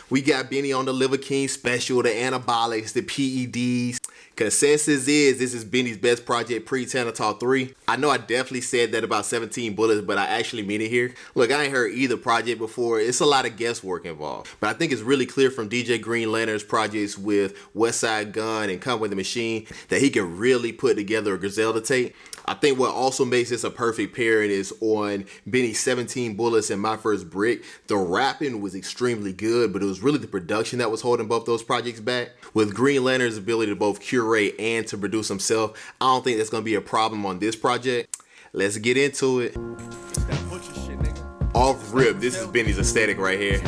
We got B.e.n.n.y on the Liver King special, the anabolics, the PEDs. Consensus is this is B.e.n.n.y's best project, pre-Tana Talk 3. I know I definitely said that about 17 Bullets, but I actually mean it here. Look, I ain't heard either project before. It's a lot of guesswork involved. But I think it's really clear from DJ Green Lantern's projects with Westside Gunn and Come With The Machine that he can really put together a Griselda tape. I think what also makes this a perfect pairing is on B.e.n.n.y's 17 Bullets and My First Brick. The rapping was extremely good, but it was really the production that was holding both those projects back. With Green Lantern's ability to both curate and to produce himself, I don't think that's going to be a problem on this project. Let's get into it. Off rip, this is B.e.n.n.y's aesthetic right here.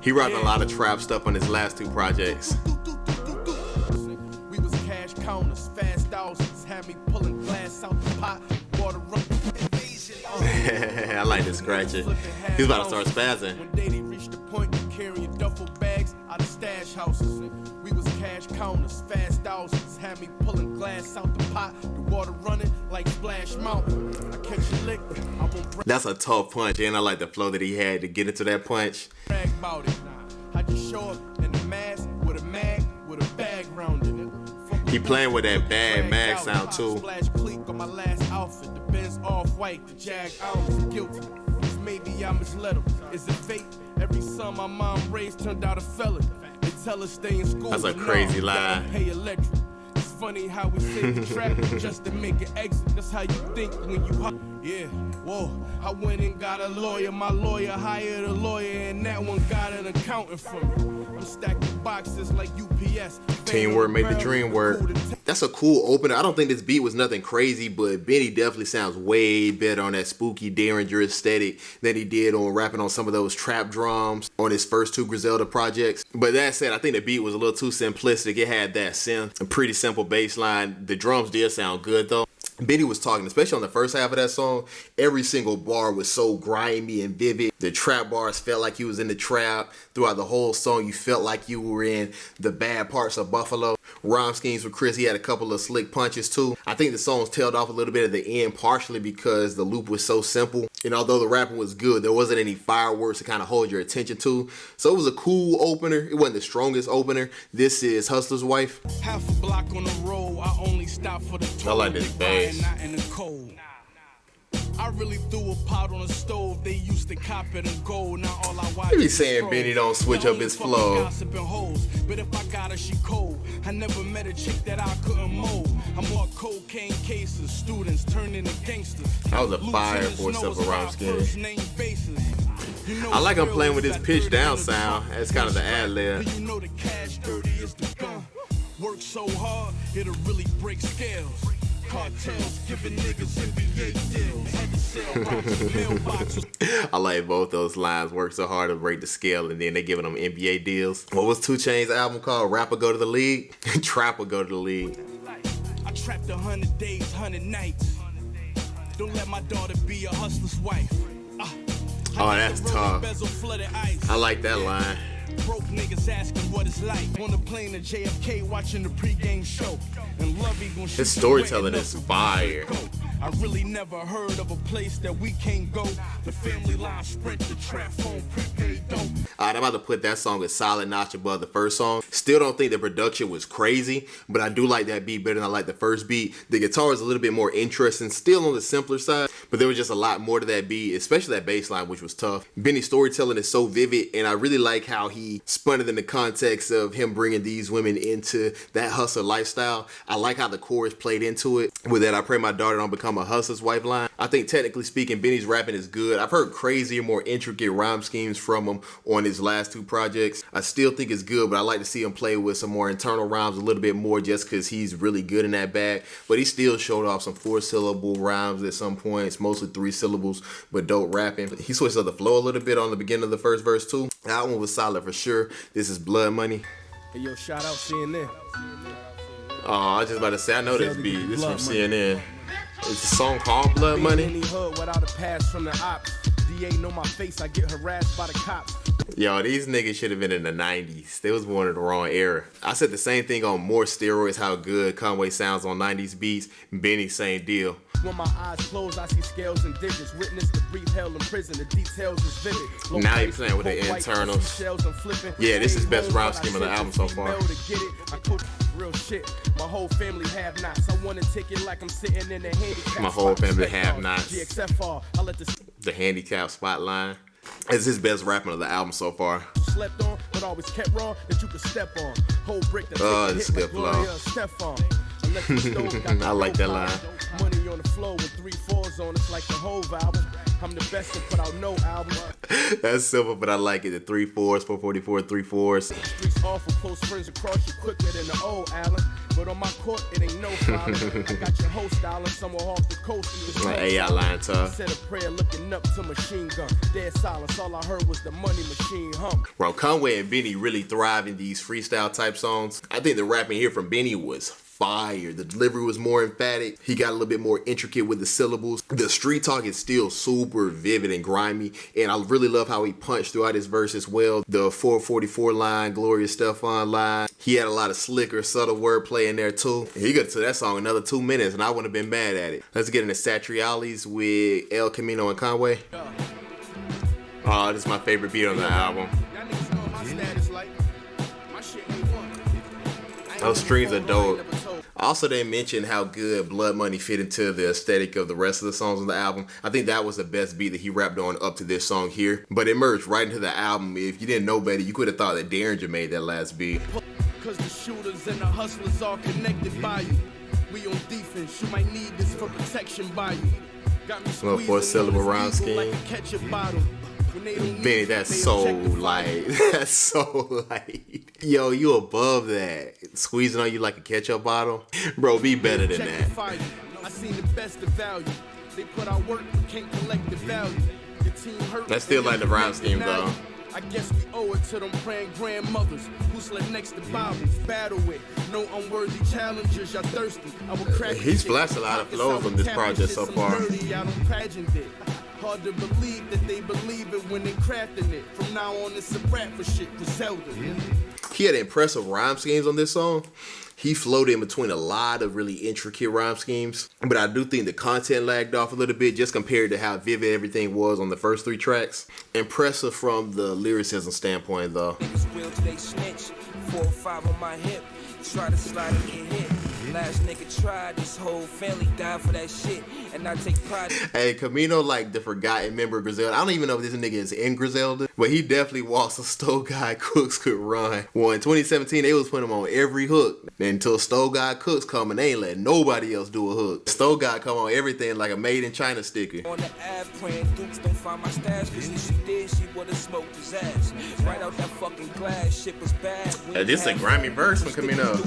He rapping a lot of trap stuff on his last two projects. We was cash counters, fast thousands, had me pulling glass out the pot, water running. I like this scratcher. He's about to start spazzing. One day they reached the point of carrying duffel bags out of stash houses. We was cash counters, fast thousands, had me pulling glass out the pot, the water running like Splash Mountain. I catch a lick, I won't brag. That's a tough punch, and I like the flow that he had to get into that punch. Brag about it. I just show up in the mask with a mag with a bag round it. He playing with that bad mag sound too. Splash clique on my last outfit, the Benz off-white, the Jag out, guilty. Maybe I misled him. Is it fate? Every son my mom raised turned out a felon. They tell us stay in school. That's a crazy line. Pay electric. It's funny how we sit the trap just to make an exit. That's how you think when you yeah. Whoa, I went and got a lawyer. My lawyer hired a lawyer, and that one got an accountant for me. I'm stacking boxes like UPS. Teamwork made the dream work. That's a cool opener. I don't think this beat was nothing crazy, but B.e.n.n.y definitely sounds way better on that spooky Derringer aesthetic than he did on rapping on some of those trap drums on his first two Griselda projects. But that said, I think the beat was a little too simplistic. It had that synth, a pretty simple bass line. The drums did sound good though. B.e.n.n.y was talking, especially on the first half of that song, every single bar was so grimy and vivid. The trap bars felt like you was in the trap. Throughout the whole song, you felt like you were in the bad parts of Buffalo. Rhyme schemes with Chris, he had a couple of slick punches too. I think the songs tailed off a little bit at the end, partially because the loop was so simple. And although the rapping was good, there wasn't any fireworks to kind of hold your attention to. So it was a cool opener. It wasn't the strongest opener. This is Hustler's Wife. Half a block on the road, I only stop for the toll. I like this bass. Not in the cold. I really threw a pot on the stove. They used to cop it and go. Now all I watch. He be saying B.e.n.n.y don't switch up his flow. But if I got her, she cold. I never met a chick that I couldn't mold. I'm more cocaine cases, students turned into gangsters. That was a fire for stuff around skin. I like him playing with his pitch down sound. That's kind of the ad lib. You know the cash dirty is the gun. Work so hard, it'll really break scales. Cartels giving niggas NBA deals. I like both those lines. Work so hard to break the scale, and then they giving them NBA deals. What was 2 Chainz' album called? Rapper Go to the League? Trapper Go to the League. I trapped 100 days, 100 nights. Don't let my daughter be a hustler's wife. Oh, that's tough. I like that line. Broke niggas asking what it's like on the plane to JFK watching the pregame show. And Lovey gonna shoot. His storytelling is fire. I really never heard of a place that we can't go. The family line sprint, the trap phone prepaid dope. Alright, I'm about to put that song a solid notch above the first song. Still don't think the production was crazy, but I do like that beat better than I like the first beat. The guitar is a little bit more interesting, still on the simpler side, but there was just a lot more to that beat, especially that bass line, which was tough. B.e.n.n.y's storytelling is so vivid, and I really like how he spun it in the context of him bringing these women into that hustler lifestyle. I like how the chorus played into it. With that, I pray my daughter don't become a hustler's wife line. I think technically speaking, B.e.n.n.y's rapping is good. I've heard crazier, more intricate rhyme schemes from him on his last two projects. I still think it's good, but I like to see him play with some more internal rhymes a little bit more just because he's really good in that bag. But he still showed off some 4-syllable rhymes at some points, mostly 3 syllables, but dope rapping. He switched up the flow a little bit on the beginning of the first verse too. That one was solid for sure. This is Blood Money. Hey, yo, shout out CNN. Oh, I was just about to say, I know this beat. This from CNN. It's a song called Blood Money. Any hood without a pass from the ops. DA know my face, I get harassed by the cops. Yo, these niggas should have been in the 90s. They was born in the wrong era. I said the same thing on More Steroids, how good Conway sounds on 90s beats. B.e.n.n.y, same deal. When my eyes close, I see scales and digits. Witness the brief hell in prison, the details is vivid. Now you're playing with the internals. Yeah, this is best rhyme scheme of the album so far. I coach real shit. My whole family have nots. I want to take it like I'm sitting in a handicap. My whole family have nots. GXFR, I let the handicap spotline. It's his best rapping of the album so far. Slept on, but always kept wrong that you could step on. Whole brick that this is good flow. I like that line. Money on the floor with 3 4s on it's like the whole album. I'm the best to put out no album. That's simple, but I like it. The 3 4s, 444, 3 4s. Streets awful, close friends across you quicker than the old Allen. But on my court, it ain't no problem. I got your whole style and somewhere off the coast. My AI line tough. Said a prayer looking up to machine gun. Dead silence, all I heard was the money machine hum. Bro, Conway and B.e.n.n.y really thrive in these freestyle type songs. I think the rapping here from B.e.n.n.y was fire. The delivery was more emphatic. He got a little bit more intricate with the syllables. The street talk is still super vivid and grimy, and I really love how he punched throughout his verse as well. The 444 line, Gloria Stefan line. He had a lot of slicker, subtle wordplay in there too. And he got to that song another 2 minutes, and I wouldn't have been mad at it. Let's get into Satriales with El Camino and Conway. Oh, this is my favorite beat on the album. Those strings are dope. Also, they mentioned how good Blood Money fit into the aesthetic of the rest of the songs on the album. I think that was the best beat that he rapped on up to this song here. But it merged right into the album. If you didn't know better, you could have thought that Derringer made that last beat. Cause the shooters and the hustlers are connected by you. We on defense, you might need this for protection by you. Got me little 4-syllable rhyme scheme. Like a ketchup bottle. Benny, that's so light. That's so light. Yo, you above that. Squeezing on you like a ketchup bottle. Bro, be better than that. I seen the best of value. They put out work but can't collect the value. The team hurt. That's still like the rhyme scheme though. I guess we owe it to them praying grandmothers who slept next to Bibles. Battle with no unworthy challengers. Y'all thirsty. I will crack. He's flashed a lot of flows on this project so far. Hard to believe that they believe it when they crafting it. From now on, it's a rap for shit. Griselda. He had impressive rhyme schemes on this song. He floated in between a lot of really intricate rhyme schemes. But I do think the content lagged off a little bit just compared to how vivid everything was on the first 3 tracks. Impressive from the lyricism standpoint, though. Niggas will till they snitch. 4 or 5 on my hip. Try to slide and get hit. Last nigga tried, this whole family died for that shit, and I take pride. Hey, Camino, like the forgotten member of Griselda. I don't even know if this nigga is in Griselda, but he definitely walks a Stove God Cooks could run. Well, in 2017, they was putting him on every hook. Until Stove God Cooks come and they ain't letting nobody else do a hook. Stove God come on everything like a made in China sticker. On the app praying Dukes don't find my stash, cause if she did, she would've smoked his ass. Right out that fucking glass, shit was bad. This is a grimy verse from Camino.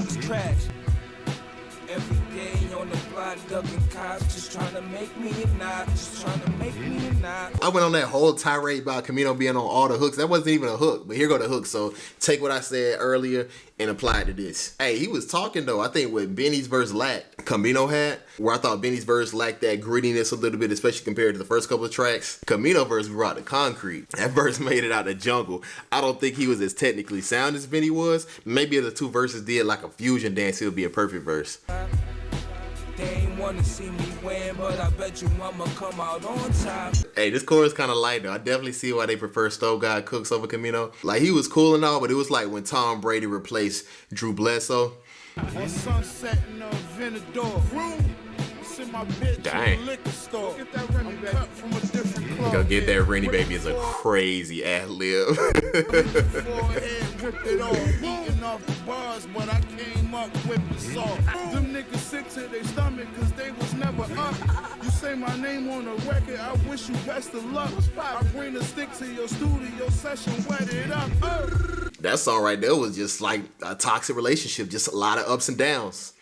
Every day on the block, ducking cops, just trying to make me a knot, just trying to make me a knot. I went on that whole tirade about Camino being on all the hooks. That wasn't even a hook, but here go the hook. So take what I said earlier and apply it to this. Hey, he was talking though. I think what B.e.n.n.y's verse lacked, Camino had, where I thought B.e.n.n.y's verse lacked that grittiness a little bit, especially compared to the first couple of tracks. Camino verse brought the concrete. That verse made it out the jungle. I don't think he was as technically sound as B.e.n.n.y was. Maybe if the 2 verses did like a fusion dance, it would be a perfect verse. They ain't wanna see me win, but I bet you I'ma come out on top. Hey, this chorus kind of light though. I definitely see why they prefer Stove God Cooks over Camino. Like, he was cool and all, but it was like when Tom Brady replaced Drew Bledsoe. On Sunset in the Venador room. In my bitch. Dang. Liquor store. Get that Rennie cut from a different club. Go get that Rennie baby is a crazy ad lib. Ripped it off, eating off the bars, but I came up whipping salt. Them niggas sick to their stomach cause they was never up. You say my name on the record, I wish you best of luck. I bring a stick to your studio session, wet it up. That song right there was just like a toxic relationship, just a lot of ups and downs.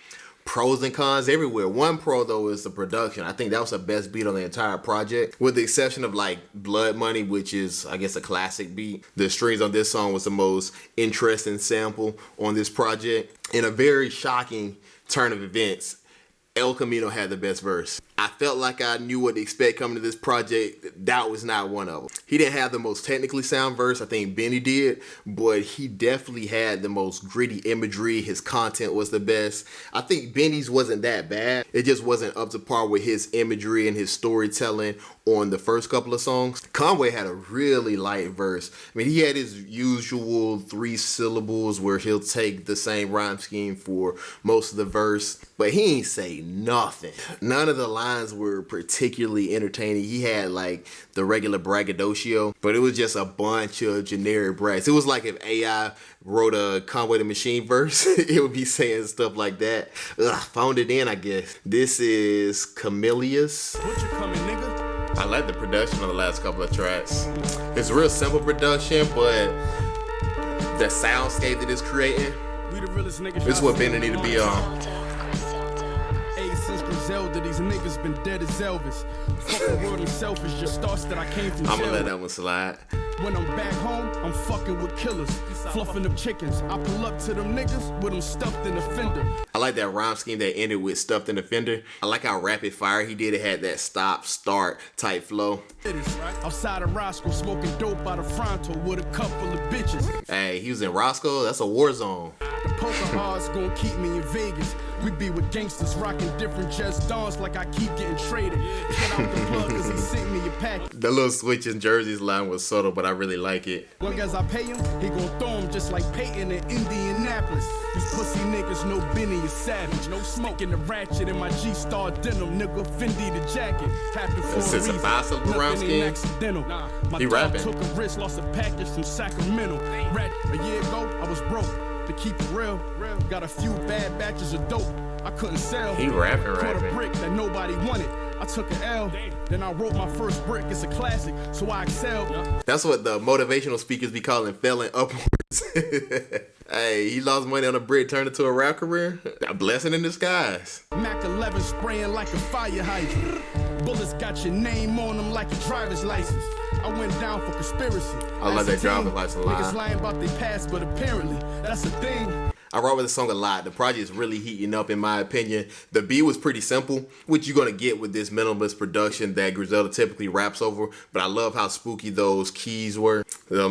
Pros and cons everywhere. One pro though is the production. I think that was the best beat on the entire project, with the exception of like Blood Money, which is I guess a classic beat. The strings on this song was the most interesting sample on this project. In a very shocking turn of events, El Camino had the best verse. I felt like I knew what to expect coming to this project. That was not one of them. He didn't have the most technically sound verse. I think B.e.n.n.y did, but he definitely had the most gritty imagery. His content was the best. I think B.e.n.n.y's wasn't that bad. It just wasn't up to par with his imagery and his storytelling on the first couple of songs. Conway had a really light verse. I mean, he had his usual 3 syllables where he'll take the same rhyme scheme for most of the verse, but he ain't say nothing. None of the lines were particularly entertaining. He had like the regular braggadocio, but it was just a bunch of generic brags. It was like if AI wrote a Conway the Machine verse, it would be saying stuff like that. Phoned it in, I guess. This is Camilla's. What you coming, nigga? I like the production of the last couple of tracks. It's real simple production, but the soundscape that it's creating, We the realest niggas. this is what B.e.n.n.y need to be on. Hey, since Griselda, these niggas been dead as Elvis. Fuck the world and selfish, just thoughts that I came from I'm gonna jail let with. that one slide. When I'm back home, I'm fucking with killers, fluffing them chickens. I pull up to them niggas with them stuffed in the fender. I like that rhyme scheme that ended with stuffed in the fender. I like how rapid fire he did. It had that stop, start type flow. Outside of Roscoe, smoking dope out of Fronto with a couple of bitches. Hey, he was in Roscoe. That's a war zone. The poker odds gonna keep me in Vegas. We be with gangsters rocking different just dawns like I keep getting traded. Get out the plug cause he sent me a package. The little switch in jerseys line was subtle, but I really like it. Long as I pay him, he gon' throw him just like Peyton in Indianapolis. These pussy niggas know Benny is savage. No smoking the ratchet in my G-Star denim. Nigga Fendi the jacket. Happened for This a is a reason. five-syllable rhyme Nothing scheme? ain't accidental. My He dog rapping. took a risk, lost a package from Sacramento. A year ago, I was broke. To keep it real, got a few bad batches of dope I couldn't sell. He rapping. Caught a brick that nobody wanted. I took an L, then I wrote my first brick. It's a classic, so I excelled. That's what the motivational speakers be calling failing upwards. Hey, he lost money on a brick, turned it to a rap career. A blessing in disguise. Mac 11 spraying like a fire hydrant. Bullets got your name on them like a driver's license. I went down for conspiracy. I love As a that driver's teen, license line. Niggas lying about their past, but apparently that's a thing. I rock with the song a lot. The project is really heating up in my opinion. The beat was pretty simple, which you're gonna get with this minimalist production that Griselda typically raps over, but I love how spooky those keys were.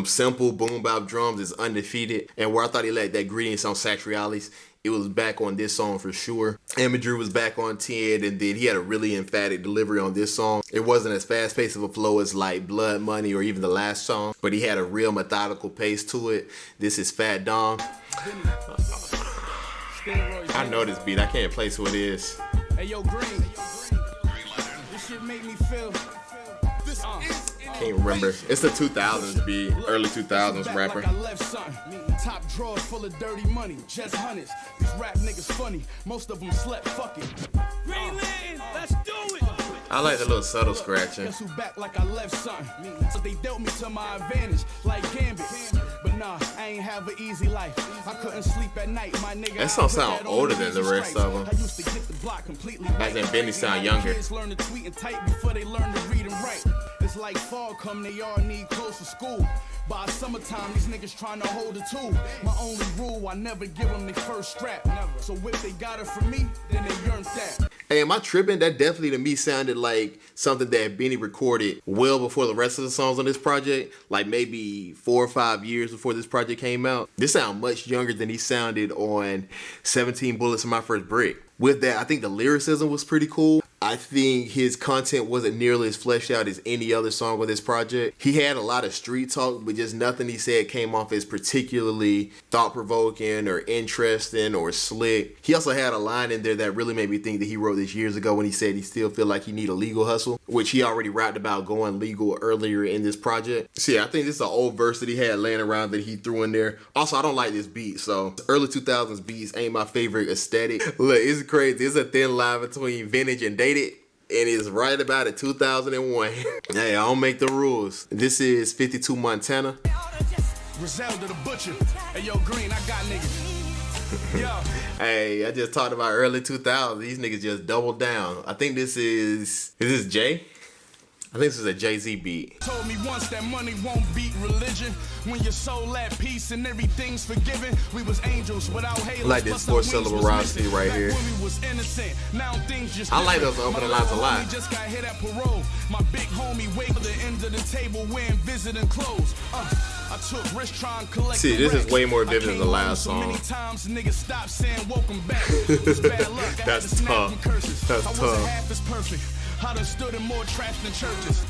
Simple boom bap drums is undefeated, and where I thought he let that grittiness on Satriales, it was back on this song for sure. Imagery was back on 10, and then he had a really emphatic delivery on this song. It wasn't as fast-paced of a flow as like Blood Money or even the last song, but he had a real methodical pace to it. This is Fat Dom. Steroids. I know this beat. I can't place who it is. Hey yo, Green. This shit make me feel. Can't remember. It's the 2000s beat, early 2000s Back rapper. Like I left something. Top drawers full of dirty money, just hundreds. These rap niggas funny. Most of them slept fucking. Greenland, let's do it. I like the little subtle scratching. Guess who back like I left something. So they dealt me to my advantage, like Gambit. But nah, I ain't have an easy life. I couldn't sleep at night, my nigga. That song I put sound that on older the than the easy rest stripes. of 'em. I used to get the block completely As in right. B.e.n.n.y sound Now younger. Kids learn to tweet and type before they learn to read and write. It's like fall come, they all need clothes for school. By summertime, these niggas trying to hold a tool. My only rule, I never give them their first strap. So if they got it from me, then they yearned that. Hey, am I tripping? That definitely to me sounded like something that B.e.n.n.y recorded well before the rest of the songs on this project. Like maybe 4 or 5 years before this project came out. This sounds much younger than he sounded on 17 Bullets in My First Brick. With that, I think the lyricism was pretty cool. I think his content wasn't nearly as fleshed out as any other song on this project. He had a lot of street talk, but just nothing he said came off as particularly thought-provoking or interesting or slick. He also had a line in there that really made me think that he wrote this years ago when he said he still feel like he need a legal hustle, which he already rapped about going legal earlier in this project. So yeah, I think this is an old verse that he had laying around that he threw in there. Also, I don't like this beat, so early 2000s beats ain't my favorite aesthetic. Look, it's crazy. There's a thin line between vintage and dated. And it's right about it 2001. Hey, I don't make the rules. This is 52 Montana. Griselda the butcher. Hey yo, Green, I got niggas. Yo. Hey, I just talked about early 2000s. These niggas just doubled down. I think this is Jay? I think this is a Jay-Z beat. Told me once that money won't beat religion. When your soul at peace and everything's forgiven. We was angels without halos. I like this 4-syllable rhyme scheme right here. When we was innocent, now things just I like those opening lines a lot. Just got hit at parole. My big homie wait at the end of the table wearing visiting clothes. I took risk trying to collect. See, this is way more vivid than the last song. Many times niggas stop saying welcome back. It's bad luck. That's tough. That's I wasn't tough. half as perfect. I done stood in more traps than churches.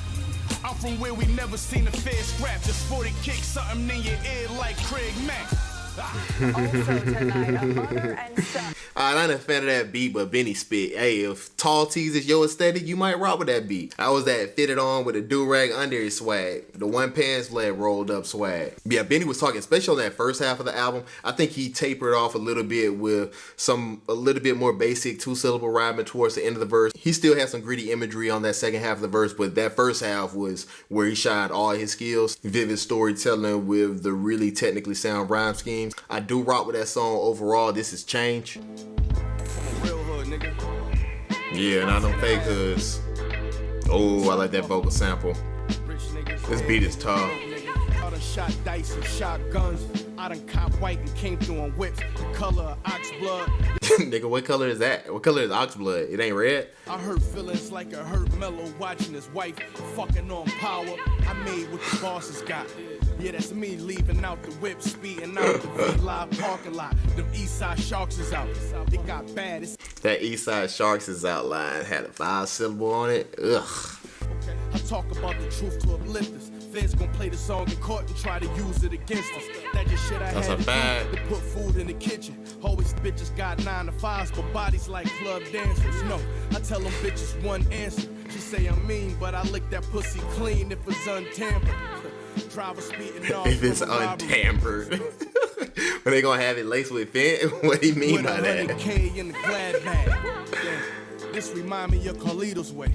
I'm from where we never seen a fair scrap. Just 40 kicks something in your ear like Craig Mack. Also tonight, a mother and son. I ain't a fan of that beat, but Benny spit. Hey, if tall tees is your aesthetic, you might rock with that beat. I was that fitted on with a do-rag under his swag. The one pants leg rolled up swag. Yeah, Benny was talking, especially on that first half of the album. I think he tapered off a little bit with a little bit more basic 2-syllable rhyming towards the end of the verse. He still had some gritty imagery on that second half of the verse, but that first half was where he shined all his skills. Vivid storytelling with the really technically sound rhyme schemes. I do rock with that song overall. This is Change. Real hood, nigga. Yeah, not them fake hoods. Oh, I like that vocal sample. Rich niggas. This beat is tough. I done shot dice and shotguns. I done cop white and came through on whips. The color of ox blood. Nigga, what color is that? What color is ox blood? It ain't red? I hurt feelings like a hurt mellow watching his wife fucking on power. I made what the bosses got. Yeah, that's me leaving out the whip, speeding out the V-Live parking lot. The Eastside Sharks is out. It got bad. That Eastside Sharks is outline. Had a 5-syllable on it. Ugh. Okay. I talk about the truth to uplift us. Feds gon' play the song in court and try to use it against us. That just shit I That's had a fact. to do to put food in the kitchen. Always bitches got 9 to 5s, but bodies like club dancers. No, I tell them bitches one answer. She say I'm mean, but I lick that pussy clean if it's untampered. Driver speeding off. If it's untampered. But they gonna have it laced with fent? What do you mean by that? With $100K in the glad bag. Yeah, this remind me of Carlito's way.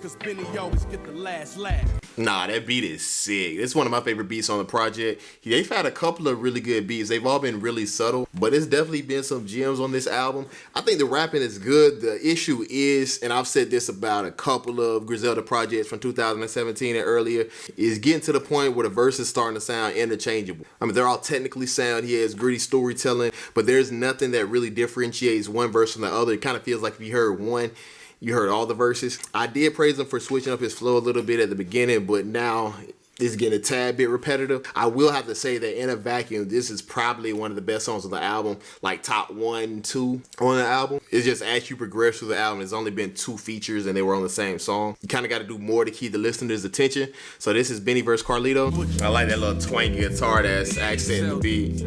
Cause Benny always get the last laugh. Nah, that beat is sick. It's one of my favorite beats on the project. They've had a couple of really good beats. They've all been really subtle, but it's definitely been some gems on this album. I think the rapping is good. The issue is, and I've said this about a couple of Griselda projects from 2017 and earlier, is getting to the point where the verses starting to sound interchangeable. I mean, they're all technically sound. He has gritty storytelling, but there's nothing that really differentiates one verse from the other. It kind of feels like if you heard one, you heard all the verses. I did praise him for switching up his flow a little bit at the beginning, but now it's getting a tad bit repetitive. I will have to say that in a vacuum, this is probably one of the best songs on the album, like top 1, 2 on the album. It's just as you progress through the album, there's only been 2 features and they were on the same song. You kind of got to do more to keep the listener's attention. So this is Benny vs. Carlito. I like that little twanky guitar that's accenting the beat.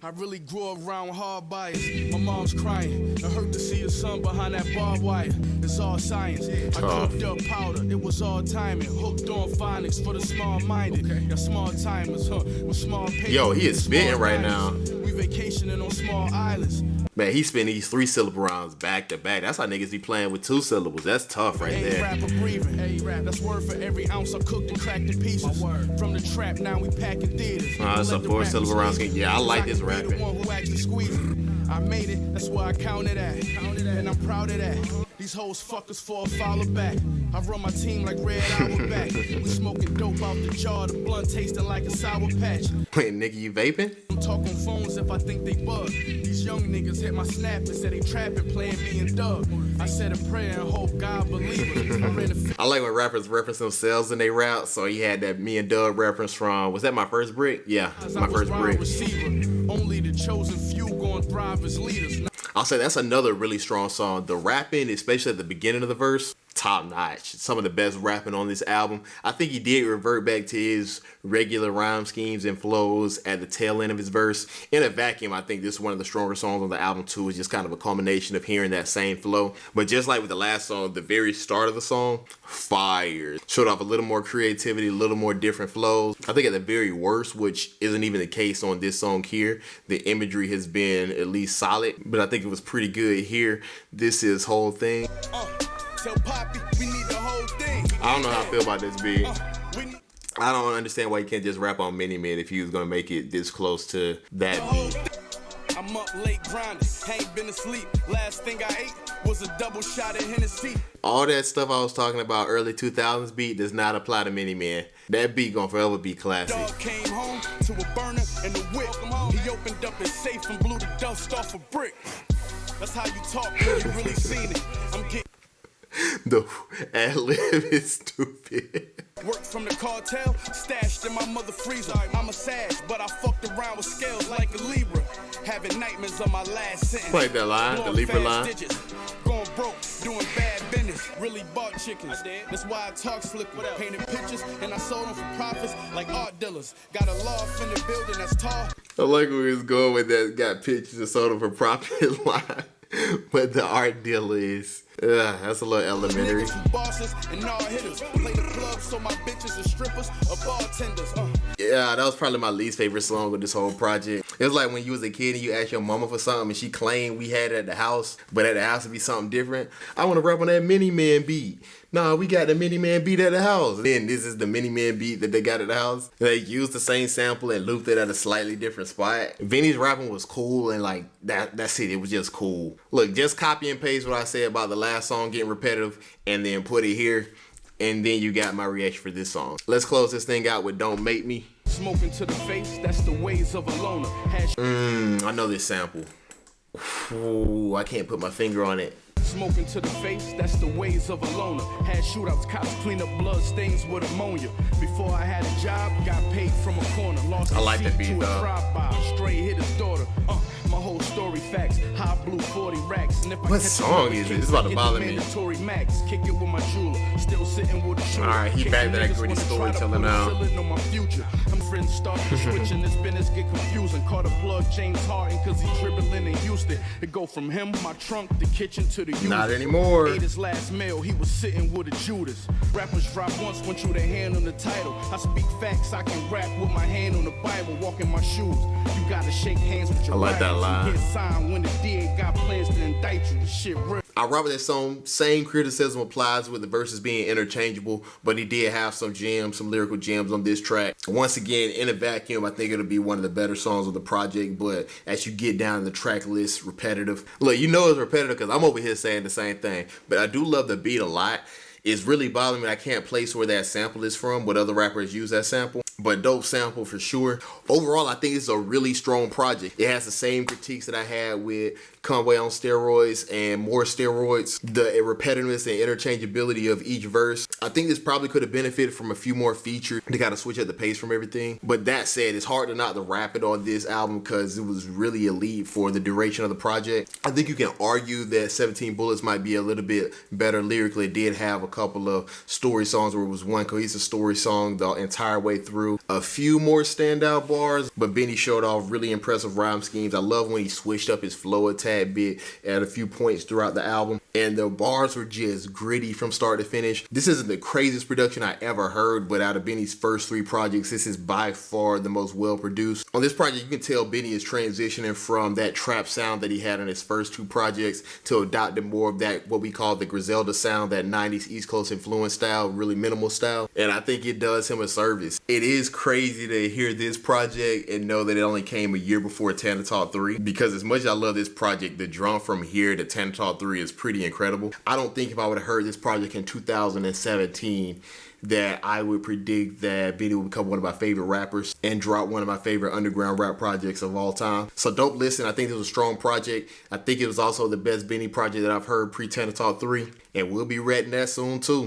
I really grew up around hard bias. My mom's crying. It hurt to see her son behind that barbed wire. It's all science. I cooked up powder. It was all timing. Hooked on phonics for the small-minded. The small timers, with small papers. Yo, he is spitting right now. We vacationing on small islands. Man, he's spinning these 3-syllable rounds back to back. That's how niggas be playing with 2 syllables. That's tough right there. Rapper breathing. That's word for every ounce I cooked and cracked in pieces. From the trap, now we packing theaters. That's a 4-syllable round. Yeah, I like this rapping. The one who actually squeezed it. I made it, that's why I counted at. And I'm proud of that. These hoes fuckers fall follow back. I run my team like Red Auerbach. We smoking dope out the jar, the blunt tasting like a sour patch. Wait, nigga, you vaping? I'm talking phones if I think they bug. These young niggas hit my snap and said they trapping, playing me and Doug. I said a prayer and hope God believe it. I like when rappers reference themselves in their rap. So he had that me and Doug reference from, was that My First Brick? Yeah, My First Brick. Only the chosen few going thrive as leaders. I'll say that's another really strong song. The rapping, especially at the beginning of the verse, top notch. Some of the best rapping on this album. I think he did revert back to his regular rhyme schemes and flows at the tail end of his verse. In a vacuum, I think this is one of the stronger songs on the album too. It's just kind of a culmination of hearing that same flow. But just like with the last song, the very start of the song, fire. Showed off a little more creativity, a little more different flows. I think at the very worst, which isn't even the case on this song here, the imagery has been at least solid. But I think it was pretty good here. This is whole thing. Tell Poppy we need the whole thing. I don't know how I feel about this beat. I don't understand why you can't just rap on Mini Man if he was gonna make it this close to that beat. I'm I'm up late grinding, ain't been asleep. Last thing I ate was a double shot of Hennessy. All that stuff I was talking about early 2000s beat does not apply to Many Men. That beat gonna forever be classic. Dog came home to a burner and a whip. He opened up his safe and blew the dust off a brick. That's how you talk when you really seen it. I'm getting The ad-lib is stupid. work from the cartel, stashed in my mother freezer. I'm a Sag, but I fucked around with scales like a Libra. Having nightmares on my last sentence. Like that line, the Libra line. Digits. Going broke, doing bad business. Really bought chickens. That's why I talk slicker. Painted pictures and I sold them for profits like art dealers. Got a loft in the building that's tall. I like where he was going with that. Got pictures and sold them for profit line. But the art dealer is, that's a little elementary. Niggas who bosses and all hitters. Play the club so my bitches are strippers or bartenders. Yeah, that was probably my least favorite song of this whole project. It was like when you was a kid and you asked your mama for something and she claimed we had it at the house, but at the house it'd be something different. I want to rap on that Many Men beat. Nah, we got the Many Men beat at the house. Then this is the Many Men beat that they got at the house. They used the same sample and looped it at a slightly different spot. Vinny's rapping was cool and like that's it. It was just cool. Look, just copy and paste what I said about the last song getting repetitive and then put it here. And then you got my reaction for this song. Let's close this thing out with Don't Make Me. Smoking to the face, that's the ways of a loner. I know this sample. Ooh, I can't put my finger on it. Smoking to the face, that's the ways of a loner. Had shootouts, cops clean up blood stains with ammonia. Before I had a job, got paid from a corner. Lost I like that beat, to a though. drive-by, straight hit his daughter. My whole story facts, high blue 40 racks. And if I What catch song another is it? case, It's about to get bother the me. mandatory max. Kick it with my jeweler, still sitting with a jeweler. Alright, he Kick back to the that niggas gritty wanna try to storytelling put a now. ceiling on my future. I'm friends start to switch and this business get confusing. Caught a plug James Harden cause he dribbling in Houston. It go from him, my trunk, the kitchen to the youth. Not anymore. Ate his last meal, he was sitting with a Judas. Rappers drop once, want you to hand on the title. I speak facts, I can rap with my hand on the Bible, walk in my shoes. You gotta shake hands with your I like that rivals. line. You get signed when the DA got plans to indict you. This shit real. I rock with that song. Same criticism applies with the verses being interchangeable, but he did have some gems, some lyrical gems on this track. Once again, in a vacuum, I think it'll be one of the better songs of the project, but as you get down the track list, repetitive. Look, you know it's repetitive because I'm over here saying the same thing, but I do love the beat a lot. It's really bothering me I can't place where that sample is from, what other rappers use that sample. But dope sample for sure. Overall, I think it's a really strong project. It has the same critiques that I had with Conway on Steroids and More Steroids. The repetitiveness and interchangeability of each verse. I think this probably could have benefited from a few more features to kind of switch up the pace from everything. But that said, it's hard to not to rap it on this album because it was really elite for the duration of the project. I think you can argue that 17 Bullets might be a little bit better lyrically. It did have a couple of story songs where it was one cohesive story song the entire way through. A few more standout bars, but B.e.n.n.y showed off really impressive rhyme schemes. I love when he switched up his flow a tad bit at a few points throughout the album, and the bars were just gritty from start to finish. This isn't the craziest production I ever heard, but out of B.e.n.n.y.'s first three projects, this is by far the most well produced. On this project, you can tell B.e.n.n.y. is transitioning from that trap sound that he had on his first two projects to adopting more of that, what we call the Griselda sound, that 90s East Coast influence style, really minimal style, and I think it does him a service. It is crazy to hear this project and know that it only came a year before Tana Talk 3, because as much as I love this project, the jump from here to Tana Talk 3 is pretty incredible. I don't think if I would have heard this project in 2017 that I would predict that B.e.n.n.y. would become one of my favorite rappers and drop one of my favorite underground rap projects of all time. So don't listen. I think it was a strong project. I think it was also the best B.e.n.n.y. project that I've heard pre-Tana Talk 3, and we'll be reading that soon too.